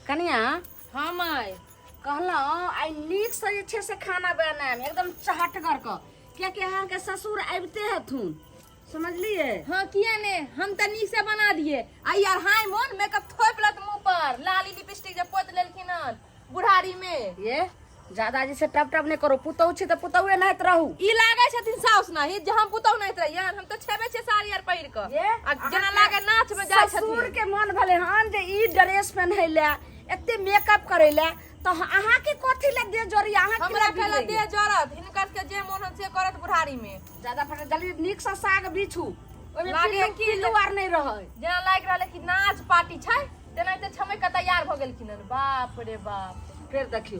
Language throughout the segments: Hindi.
कनिया हाँ माई कहला आई नीक से अच्छे से खाना बनाए एकदम चहटगर क क्या कि यहाँ के ससुर आबते हथुन समझलिए। हाँ किया ने हम तनी से बना दिए आ यार हाय मोन मेकअप थोप लत मुंह पर लाली लिपस्टिक जब पोत लेलखिन हन बुढ़ारी में ये ज्यादा जी से टप टप नहीं करो पुतौ छी त पुतौए नहीं रहू ई लागे छथिन साउस ना ही जे हम पुतौ नहीं रह यार हम तो छेबे छे साड़ी यार पहिर क ये आ जना लागे नाच में जाय ससुर छथिन के मन भले हन जे ई ड्रेस पहनैले एते मेकअप करेले तो अहाँ के कथि लग दे जोरी अहाँ के हमरा कहला दे जरत हिनकर के जे मोन से करत बुढ़ारी में ज्यादा फटे जल्दी नीक से साग बिछू ओमे लागे की लुआर नहीं रहे जना लाग रहले कि नाच पार्टी छै तेनाहिते छमै के तैयार भ गेलखिन हन बाप रे बाप। फिर देखियो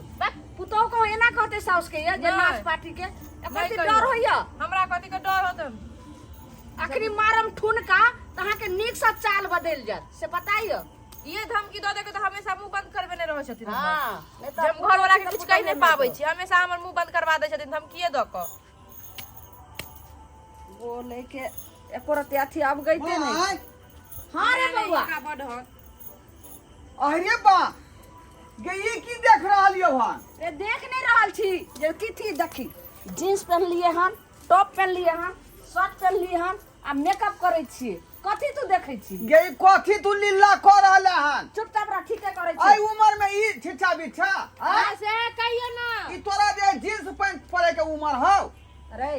पुतौ को एना कहते साउस के ये जे नहीं। नाच पार्टी के नहीं कथि कहियो। डर होइया हमरा कथि के डर होतन आखिरी मारम ठुनका तहाँ के नीक से चाल बदल जात से बताइयो। ये धमकी दे दे के तो हमेशा मुंह बंद करबे नहीं रहे छथिन हां नहीं तो जब घर वाला के कुछ कहि नहीं पाबै छी हमेशा हमर मुंह बंद करवा दे छथिन धमकीए द क बोले के एको रति अथी अब गईते नहीं। हां रे बउआ का बड हन अरे बा गई की देख रहल यो हन रे देख नहीं रहल छी जे की थी देखी जींस पहन लिए हन टॉप पहन लिए हन शर्ट पहन लिए हन आ मेकअप करे छी कथि तू देखे छी गई कथी तू लीला कर रहल हन चुपचाप रह ठीके करे आई छी उम्र में ई छिछा बिछा ऐसे कहियो ना ई तोरा जे जींस पैंट पहने के उम्र हो अरे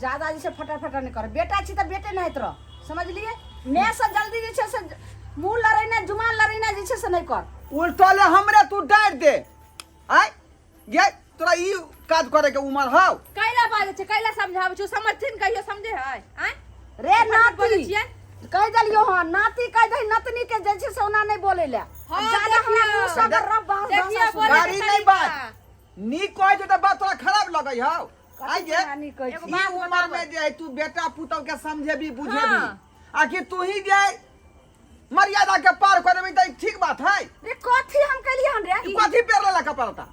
ज्यादा जी से फटा नहीं कर बेटा छी त बेटे नहीं रह समझ लिए मैं से जल्दी जे छे से मुंह लड़ैना जुमान लड़ैना जे छे से नहीं कर उल्टले हमरे तू डांट दे आई ये तोरा ई काज करे के उम्र हो कैला बाजे छै कैला समझाबै छी समझथिन कहियो समझे है आय रे बोलै नाती छियै कह दलियो हां नाती कह दही नतनी के जे छे से ओना नहीं बोले ले हाँ, ज्यादा देखियो। हमरा मुंह से अगर रब बाहर देखियो, भाषा बोले सुना। गाड़ी नहीं बात नी कह जो त बात तोरा खराब लगई हो आई कथी ये कहानी कहै एगो छी बात ई उम्र में जे तू बेटा पुतौ के समझेबी बुझेबी हाँ। आखिर तू ही जे मर्यादा के पार करे त ठीक बात है रे कथी हम कलिए हन रे तू कथी पेर लेला कपड़ता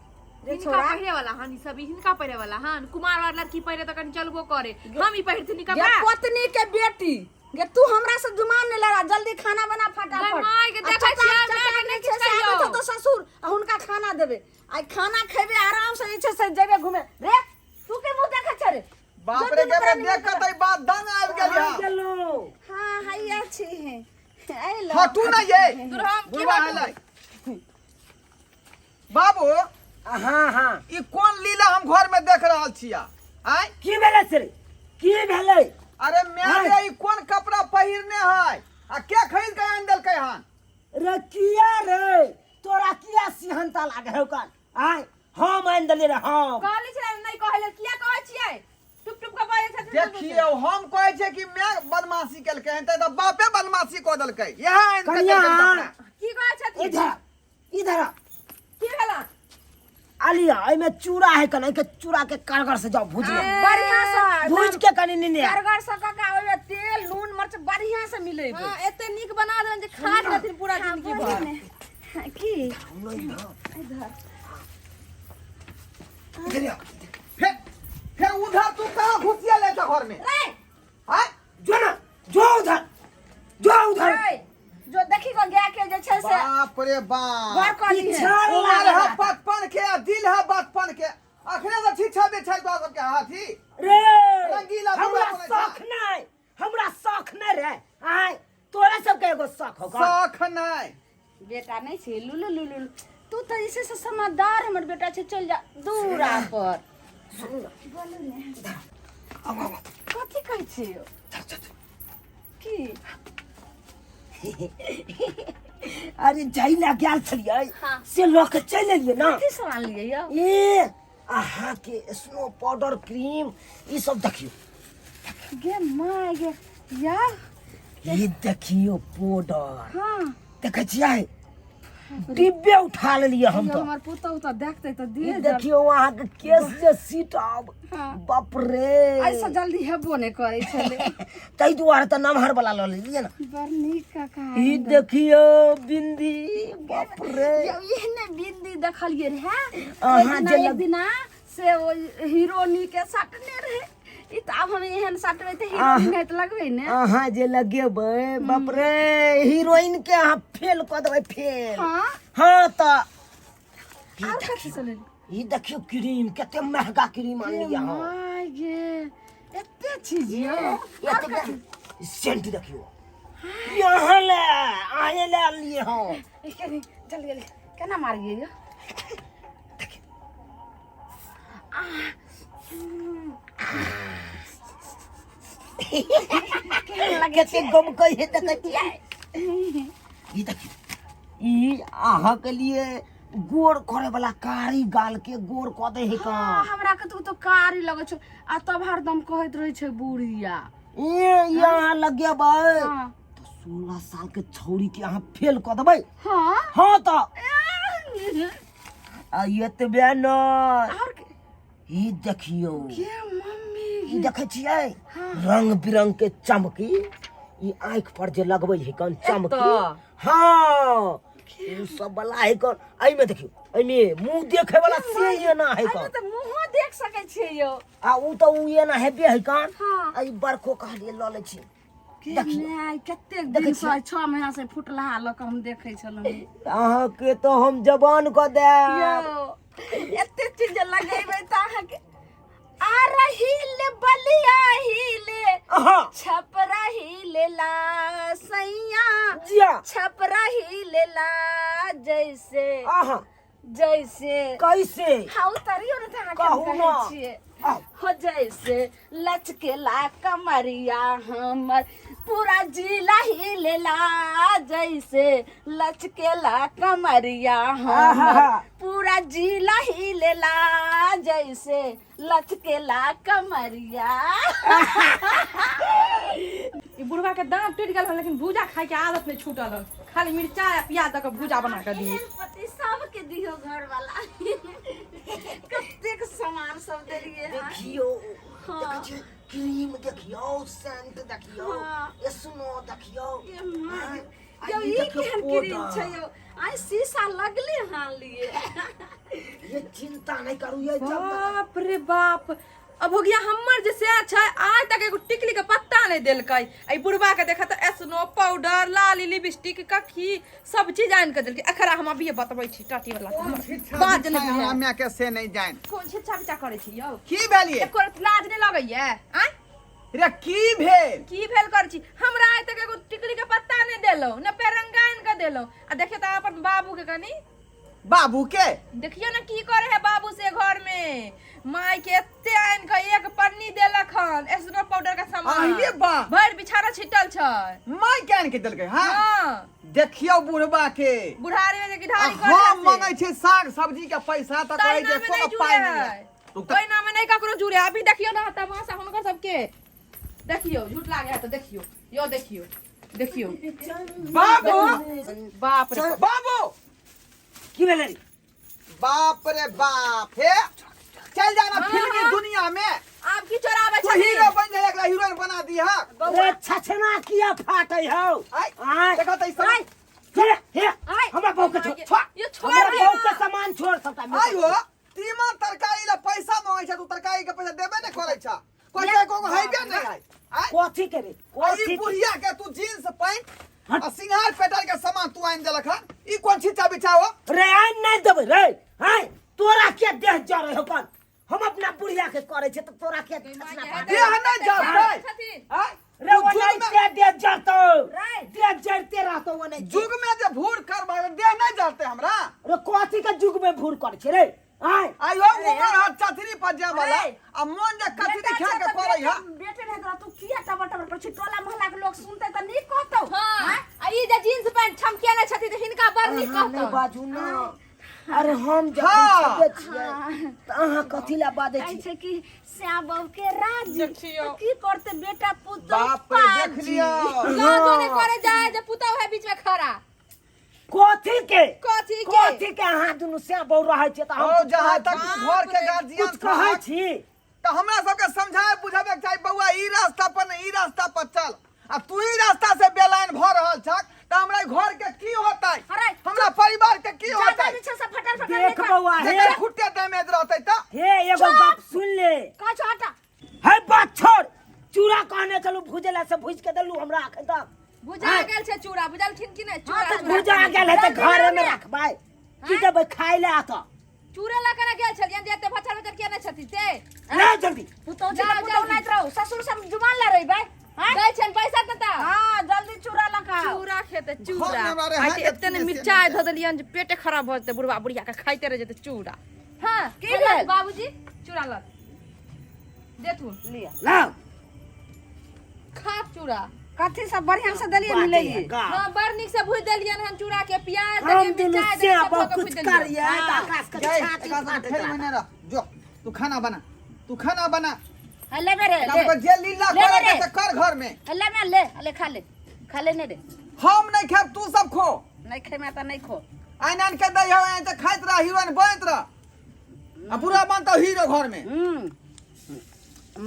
रे इनका छोरा पहिरे वाला हन ई सब इनका पहिरे वाला हन कुमार वाला लड़की पहिरे त कनी चलबो करे हम ई पहिरथिन ये कपड़ा पत्नी के बेटी गे तू हमरा से जुमान नहीं लड़ा जल्दी खाना बना फटाफट गै माय के देखै अच्छा, छियै, अच्छा, माय के अच्छा, नहि अच्छा, किछु से कहियौ। आबैत हो तो ससुर आ हुनका खाना देबे आई खाना खेबे आराम से जे से जेबे घूमे रे तू के मुंह देखे छ रे बाप रे देख के तई बात दंग आबि गेल आ है गेलो हां हैया छी आई लो हटू ना ये दूर हम की बुढ़वा बात हलै बाबू हाँ हाँ ई कोन लीला हम घर में देख रहल छिया आय की भेलै से की भेलै अरे मैं ई कोन कपड़ा पहिरने है आ के खरीद के आन देलकै हन रे किया रे तोरा किया सिहनता लागे हो कान आय हम आनि देलियै रे हम कहली छै नहीं कहले किया कहै छियै टुप टुप के बाजे छथिन देखिए हम कहै छै कि मैं बदमाशी केलकै हन त बापे बदमाशी क देलकै यहां आन के कनिया। देलकै कपड़ा। की कहै छथिन इधर इधर आ। की भेला आलिया एमे चूड़ा है कन के चूड़ा के कारगर से जाओ भूज ले बढ़िया से भूज के कनी निने कारगर सका का ओमे तेल नून मिर्च बढ़िया से मिले हां एते नीक बना देन जे खा लेथिन पूरा जिंदगी भर की इधर आ। फिर उधर तू कहां घुसिया ले जा घर में रे हां जो ना जो उधर रे, जो देखी को गया के जे छै से बाप रे बाप घर कली है पीछा उमर लागे है बचपन के आ दिल है बचपन के अखने से छिछा बिछा दो सबके हाथी रे रंगीला हमरा बुढ़ा बनै शौक नहीं हमरा शौक नहीं रे आय तोरा सबके एगो शौक होगा शौक नहीं बेटा नहीं छे लुलु लुलु तू तो इसे से समझदार हमर बेटा छे चल जा दूरा पर कथी कहै छी की अरे जइला गेल छलियै हाँ। से लऽ के चलि एलियै ना कथी सामान लिए यो ए अहाँ के स्नो पाउडर क्रीम ई सब देखियो गे माय गे या ई देखियो पाउडर हां देखै छियै डिब्बे उठा लेलियै हम तो हमर पुतौ त देखते त ई दे देखियो अहाँ के केस जे सीट आब हाँ। बाप रे ऐसा जल्दी हेबो नहीं करे छले तै दुआरे त नमहर वाला लऽ लेलियै ना बड़ नीक का कहा ई देखियो बिंदी बाप रे ये बिंदी देखलिए रे अहाँ एक जे दिना से वो हीरोनी के सटने रहे ई त अब हम एहन साट में त हीरोइन है त लगबे ने अहाँ जे लगेबै बाप रे हीरोइन के अहाँ फेल क देबै फेल हां हाँ त और कथि चले ई देखियो क्रीम केते महंगा क्रीम आनलिए हम माय गे एते चीज यो एते सेंट देखियो यहाँ ले आए ले लिए हम चल गेले केना मारिए यो केते गम कहि देखे छियै ई देखियो ई अहाँ के लिए गोर करे वाला कारी गाल के गोर क दे है का हमरा के तो कारी लगे छ आ तब हरदम कहत रहे छै बुढ़िया ए यहाँ लगेबै हां तो 16 साल के छौरी के अहाँ फेल क देबै हां हाँ तो आ एतबे न और ई देखियो के मम्मी ई देखे छियै रंग बिरंग के चमकी ई आंख पर जे लगबै है कन चमकी हाँ ई सब वाला है कन आई में देखियो आई में मुंह देखे वाला से ये ना है अरे कन त मुंह देख सकै छियै यो आ उ तो उ ये ना हेबे है कन हां आई बरखो कह लिए ल ले छी देखिए कते दिन से 6 महीना से फुटलहा ल के हम देखे छलहुं अहाँ के तो हम जवान क दे यो एते चीज लगेबै त अहाँ के आ रही ले बलिया ही ले हाँ छप रही ले ला सैया जिया छप रही ले ला जैसे आहा जैसे कैसे हाउ तरियो न था कहू के ना। कहै छियै हो जैसे लचकेला कमरिया हमर पूरा जिला ही लेला जैसे लचकेला कमरिया हमर पूरा जिला ही लेला जैसे लचकेला कमरिया ई बुढ़वा के दांत टूट गेल हन, लेकिन भूजा खाए के आदत नहीं छूटल हन। खाली मिर्चा या प्याज दऽ के भूजा बना के दिए। पति सबके दियो घर वाला कतेक सामान सब देलिए देखियो हाँ। देखियो क्रीम देखियो सेंट देखियो हाँ। स्नो देखियो यो ई केहन क्रीम छै यो आई शीशा लगले हां लिए ये चिंता नहीं करू ये जब बाप रे बाप, अब हो गया हमर जे से छै आज तक एगो टिकली के पत्ता नहीं देलकै। आई बुढ़वा के देखा त स्नो पाउडर लाली लिपस्टिक कखी सब चीज आन के देलकै। अखरा हम अभी बतबै छी टाटी वाला बात नहीं बुझे हमरा के से नहीं जान कोन छिछा बिचा करे छी यौ, की भेलिए एको लाज नहीं लगैया आ रे की भेल की भेल कर छी। हमरा आज तक एगो टिकली के पत्ता नहीं देलो न पेरंगाइन के देलो। आ देखियो त अपन बाबू के कनी बाबू के देखियो ना की करे है बाबू से घर में माई के एते आइन के एक पन्नी देलक हन स्नो पाउडर का सामान। अरे बा भर बिछाना छिटल छै। माय केन के देलकै हां हां देखियो बुढ़बा के बुढ़ारी में जे गिधारी करे हम मांगै छै साग सब्जी के पैसा त कहै छै नहीं कोनो पाई जुड़े नहीं कोई नाम में नहीं ककरो जुड़े। अभी देखियो ना तमाशा हुनकर सबके देखियो झूठ लागे है तो देखियो यो देखियो देखियो बाबू बाप रे बाबू की भेलै बाप रे बाप हे चल जाना फिल्म की दुनिया में आप की चोरावे तू छै हीरो बन जाए एकरा हीरोइन बना दी हा रे छछना किया फाटै हौ आई देखो त ई सब हे हमरा बहू के छोड़ ये छोड़ हमरा दे बहू के सामान छोड़ सबटा आई हो तीमन तरकारी ले पैसा मांगै छ तू तरकारी के पैसा देबे नहीं करै छ कोई को हाइबे नहीं है आई कथी करे आई कथी बुढ़िया के तू जींस पैंट आ सिंगार पेटर के सामान तू आइन देलक हन ई कोन छिचा बिचाओ रे आइन नहीं देबै रे हाय तोरा के देह जरे हो कन हम अपना बुढ़िया के करे छै त तोरा के छछना देह नहीं जरतै छथिन आई रे वो नहीं के देह जरतो देह जरते रहतो वो नहीं जुग में जे भूर करबा देह नहीं जरतै हमरा रे कथी के जुग में भूर करे छै रे हाय आयो उमर हाथ छतरी पर जे वाला आ मन जे कचरी खा के करे है बेटे नहीं तो तू किया टमाटर पर टोला मोहल्ला के लोग सुनते त नहीं कहतो हां आ ई जे जींस पैंट छमकिया नहीं छथि त हिनका बड़ नीक नहीं कहतो। बाजू ना अरे हम जब हाँ। छबे छियै त अहाँ कथी ला बाजै आई छी छै कि श्याम बाबू के राज देखियो। तो की करते बेटा पुतो बाप रे देख लियो लाजो नहीं करे जाए जे पुतौ है बीच में खड़ा कथी के कथी के कथी के अहाँ दुनु से बहु रहै छै त ओ हम जहां तक घर के गार्जियन कुछ कहै छी तो हमरा सबके समझाए बुझाबे के चाही बउआ ई रास्ता पर नहीं ई रास्ता पर चल आ तू ही रास्ता से बेलाइन भ रहल छक त हमरा घर के की होतै अरे, हमरा परिवार के की ज्यादा होतै पीछे से फटर फटर देख बौआ हे जेकर खुट्टे डैमेज रहतै त हे एगो बात सुन ले का छटा है बात चूड़ा बुझलखिन कि नहीं हाँ, चूड़ा तो बुझा गेल है त घर में रखबै की देबै खाइ ले आत चूड़ा ला कर गेल छलियन जेते भचर भचर के नहीं छथि ते ले जल्दी पुतौ छी पुतौ नहीं रहो ससुर सब जुमान ला रही भाई हां दै छन पैसा त हां जल्दी चूड़ा लगा चूड़ा खेते घर चूड़ा में हमारे आई हाथ एते ने में मिर्चाई ध देलियन जे पेटे खराब भ जते बुढ़वा बुढ़िया के खाइते रह जते चूड़ा हां की भेल? बाबूजी चूड़ा ल देथु लिया ला खा चूड़ा कथी सब बढ़िया से दलिए मिलेगी हां बड़ निक से भूज देलियन हम चूड़ा के प्याज हम देलियन दुनु मिर्चाई से देलियन बहुत सब कुछ भूज कर देलियन ये आकाश के जय छाती फाट खेल में नहीं रह जो तू खाना बना तू खाना बना ले मेरे काम को जे लीला ले करे रे। के कर घर में ले मैं ले खा ले नहीं दे हम नहीं खाब तू सब खो नहीं खे मैं तो नहीं खो आइनान के दई हो त खाइत रह हीरोइन बनत रह आ पूरा बनता हीरो घर में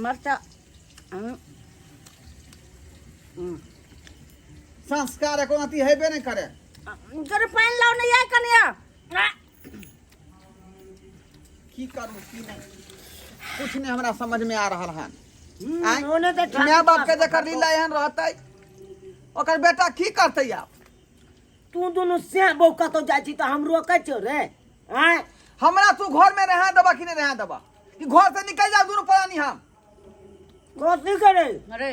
मरचा संस्कार को अति हेबे नहीं करे जरे पानी लाओ नहीं आए कनिया की करू की नहीं कुछ नहीं हमरा समझ में आ रहा है ओने त माँ बाप के जकर लीला एहन रहते ओकर बेटा की करते आप तू दुनु से बौ कतो जाइ छी त हम रोकै छौ रे आय हमरा तू घर में रह दबा कि नहीं रह दबा कि घर से निकल जा दूर पड़ानी हम कथी करे अरे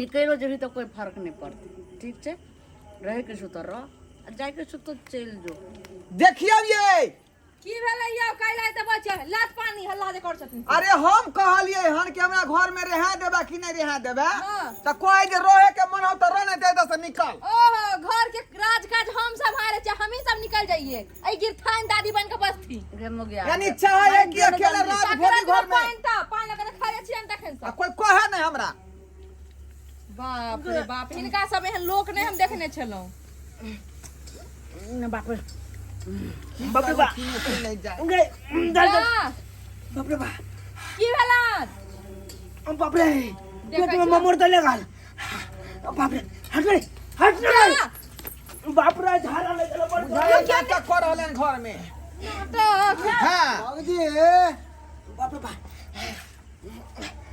निकलो जभी तो कोई फर्क नहीं पड़ती ठीक है रहे के सुतर रह जाए के सुतर चल जो देखिए ये की भेलै यौ काइला त बचे लात पानी हल्ला जे कर छथिन अरे हम कहलिए हन कि हमरा घर में रह देबा कि नहीं रह देबा हाँ। त कोई जे रोहे के मन हो त रहने दे दस निकल ओहो घर के राजकाज हम संभाले छ हम ही सब निकल जाइए आई गिरथान दादी बन के बस थी गे मुगिया यानी चाहे कि अकेले रात भर घर में पानी लगा खाए छियन तखन आ सब कोई कहे नहीं हमरा बाप रे बाप इनका सब एहन लोक नहीं हम देखने छलौ बाप रे बाप रे बा नहीं जाए उंगे दर बाप रे बा की भेलन बाप रे पेट में ममोर त लगाल बाप रे हट रे बाप रे झाड़ा ले चलो बड़ बुझाए क्या कर रहलन घर में हां बाबूजी बाप रे बा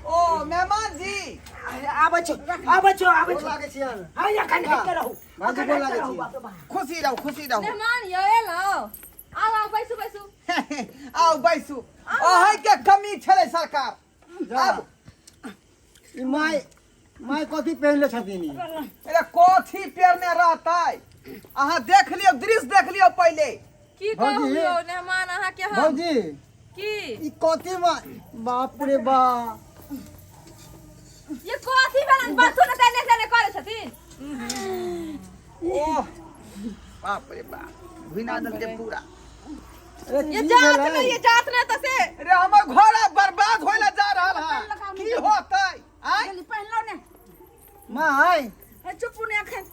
ओ मेहमान जी आबै छौ लागे छियन हां या कने के रहू बाजू बोल लागे छी बाप रे बा खुशी रहो मेहमान यो एलो आओ बैसू आओ बैसू अहे के कमी छले सरकार अब माय कथी पहनले छथिन अरे कोठी पेरने रहतै अहाँ देख लियो दृश्य देख लियो पहले की भौजी। कहू यौ मेहमान अहाँ के हम भौजी की ई कथी बाप रे बा ये कथी भेलन बसु न तने तने करे छथिन ओह बाप रे बाप बिना दल के पूरा अरे ये की जात भेलै? नहीं ये जात नहीं त से अरे हमर घर बर्बाद होइला जा रहल है की होतै आय जल्दी पहन लो ने माय चुप ने अखन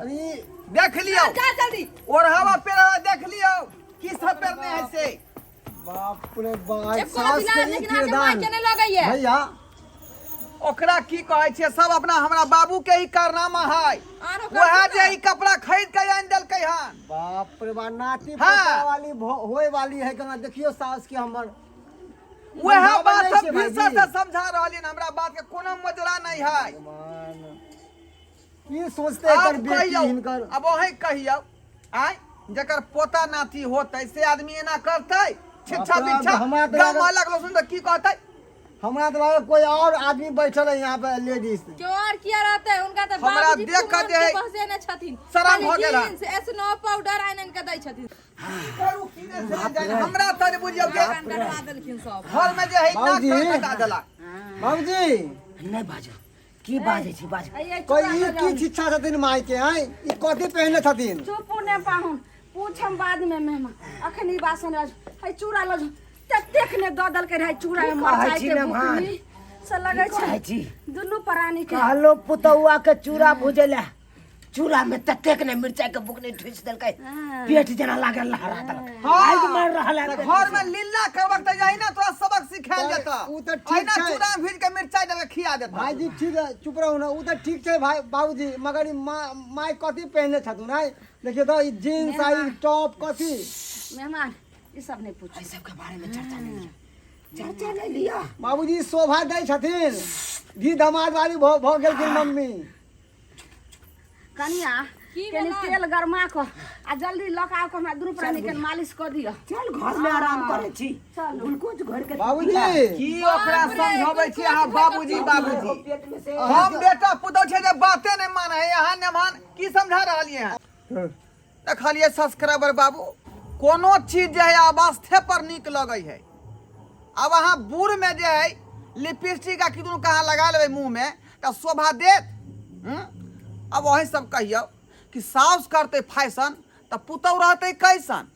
अरे देख लियो जा जल्दी ओढ़ावा पेरवा देख लियो की सब पेरने है से बाप रे बा एक को सास बिला के लेकिन ई आगे मार किरदान के नहीं लगइए भैया ओकरा की कहै छै सब अपना हमरा बाबू के ही कारनामा है आरो वह जे ई कपड़ा खरीद के आन देलकै हन बाप रे बा नाती हाँ। पोता वाली होए वाली है केना देखियो सास के हमर वह समझावा बात नहीं हम छै फिर भाईजी। से समझा रहलिन हमरा बात के कोनो मजरा नहीं है भगवान की सोचते एकर अब बेटी कहियो हिनकर अब वही कहियो आय जकर पोता नाती होतै से आदमी एना करतै शिक्षा अपना दीक्षा हमरा तो गाँव लागल- वाला लोग सुन की कहतै हमरा तो लगे कोई और आदमी बैठल है यहाँ पे लेडीज क्यों और किया रहता है उनका तो हमरा बाबूजी देख के जे है, बहसे न छथिन शरम हो गेल है। जींस एसनो पाउडर आनन के दै छथिन हमरा तर बुझियो के कान कटवा देलखिन सब घर में जे है नाक बाबूजी। पर कटा देला बाबूजी नहीं बाजो की बाजे छी बाज कोई ई की शिक्षा छथिन माय के हैं ई कथी पहनले छथिन चुप ने पाहुन पूछम बाद में मेहमान अखन ई बासन है चूड़ा लो ततेक ने द दल के रहे चूड़ा में मर कहै जाए छी के मेहमान? बुकनी से लगे कहै छै छी दुनू प्राणी के कहलो पुतौआ के चूड़ा भुजेला चूड़ा में ततेक ने मिर्चाई के बुकनी ठुस देलकै हाँ। पेट जना लागल लहरा देलक हाँ। आगि मार रहल है तो पेट घर से। में लीला करबक त जाहि ना तोरा सबक सिखाएल जेता उ त ठीक आइना छै। चूड़ा भीज के मिर्चाई दे के खिया देता भाईजी ठीक है चुप रहो ना उ तो ठीक छै भाई बाबूजी मगर ई माय कथी पहनले छथुन है देखियो तो ई जींस आई टॉप कथी मेहमान ई सब नहीं पूछ एहि सबके बारे में चर्चा नहीं लिया चर्चा नहीं लिया बाबूजी शोभा दै छथिन धी धमाद वाली भ गेलखिन मम्मी कनिया कनी तेल गरमा को आ जल्दी लक आओ को हमरा दुनू प्राणी के मालिश कर दियो। चल घर में आराम करे छी ग्लूकोज घर के बाबूजी की ओकरा समझाबै छी अहाँ बाबूजी बाबूजी पेट में से हम बेटा पुतौ छै जे बाते नहीं माने है यहाँ नेमान की समझा रहलिए हैं देखलिए सब्सक्राइबर बाबू कोनो चीज जे है अवस्थे पर निक लगे है। अब अहाँ बूढ़ में जे है लिपस्टिक आ किदुन कहाँ लगा लेबै मुंह में तो शोभा देत। अब वही सब कहियो कि साउस करते फैशन तो पुतौ रहते कैसन।